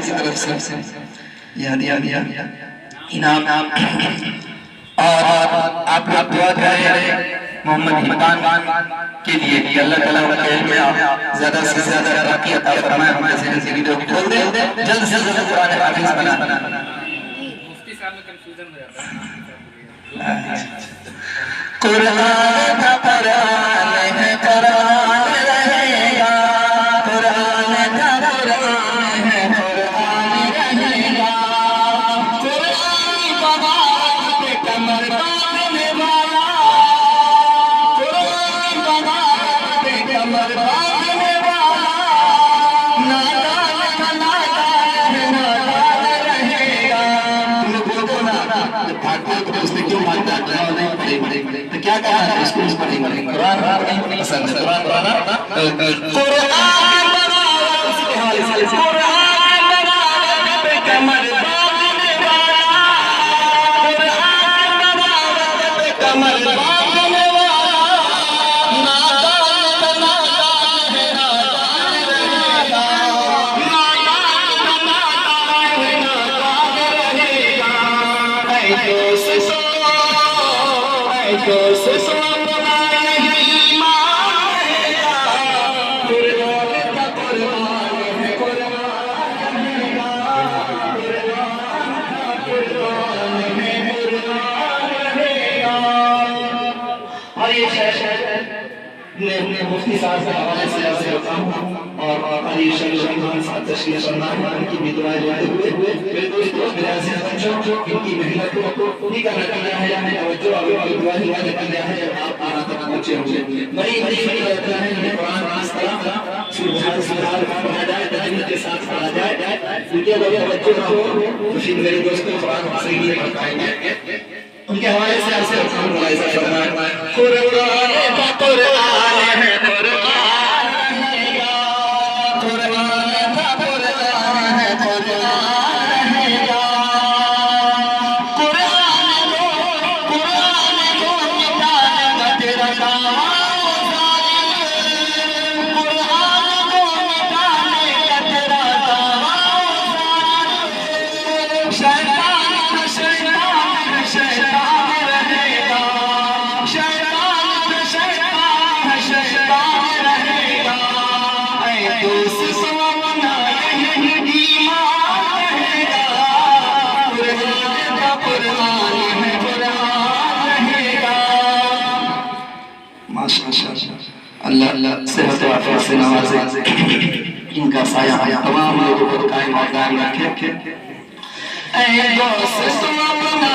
صاحب کی طرف سے یہ ہدیہ دیا انعام اور آپ لوگ دعا کریں محمد حمدان کے لیے کہ اللہ تعالیٰ ان کے علم میں زیادہ سے زیادہ ترقی عطا فرمائے، ہم جیسے ویڈیو بھی کھول دیں، جلد سے جلد قرآن حافظ بنا۔ مفتی صاحب میں کنفیوژن ہو جاتا ہے۔ قرآن کا قرآن ہے، قرآن رہے گا، قرآن کا قرآن ہے، قرآن رہے گا، قرآن بغاوت پہ کمر باندھنے والا، قرآن بغاوت پہ کمر باندھنے والا، نادان کا نادان ہے، نادان رہے گا۔ تم لوگ بولتے ہو نا بھاگتے ہو تو اس نے کیوں بھاگتا ہے؟ نہیں پڑھیں گے تو کیا کہا ہے اس کو اس پڑھیں گے قرآن پسند ہے، قرآن پڑھنا قرآن بغاوت اس کے حوالے سے قرآن بغاوت پہ کمر باندھنے والا، قرآن بغاوت پہ کمر باندھنے والا، نادان کا نادان ہے، نادان رہے گا، نادان کا نادان ہے، نادان رہے گا۔ اے دوستو اپنا یہی ایمان رہے گا، قرآن کا قرآن ہے، قرآن رہے گا، قرآن ہے، قرآن رہے گا۔ اور یہ شہر میں مفتی صاحب کے حوالے سے عرض کرتا ہوں اور علی شریف خان صاحب تشریف فرما ہیں، ان کی بھی دعائیں لیتے ہوئے میرے دوستو میرے عزیز بچوں ان کی محنت کو نہیں کرنا کرنا ہے یا میں توجہ اور دعائیں لیتے کرنا ہے آپ آنا تک پہنچے ہوں گے۔ بڑی رہتا ہے انہیں قرآن راست کلام سبحان سبحان پڑھا جائے، تجوید کے ساتھ پڑھا جائے، ان کے اگر توجہ نہ ہو تو پھر میرے دوستوں قرآن صحیح نہیں پڑھ پائیں گے۔ ان کے حوالے سے عرض کرتا ہوں ملاحظہ فرمائیں، قرآن کا قرآن ہے، قرآن رہے گا، قرآن کا قرآن ہے، قرآن رہے گا، قرآن کو مٹانے کا تیرا کام ظالم، قرآن کو مٹانے کا تیرا کام ظالم، شیطان رہے گا، شیطان رہے گا، اے دوست اپنا یہی ایمان رہے گا، قرآن کا قرآن ہے، قرآن رہے گا۔ ماشاءاللہ اللہ صحت و عافیت سے نوازے، ان کا سایہ تمام لوگوں کو قائم اور دائم رکھے۔ اے دوست اپنا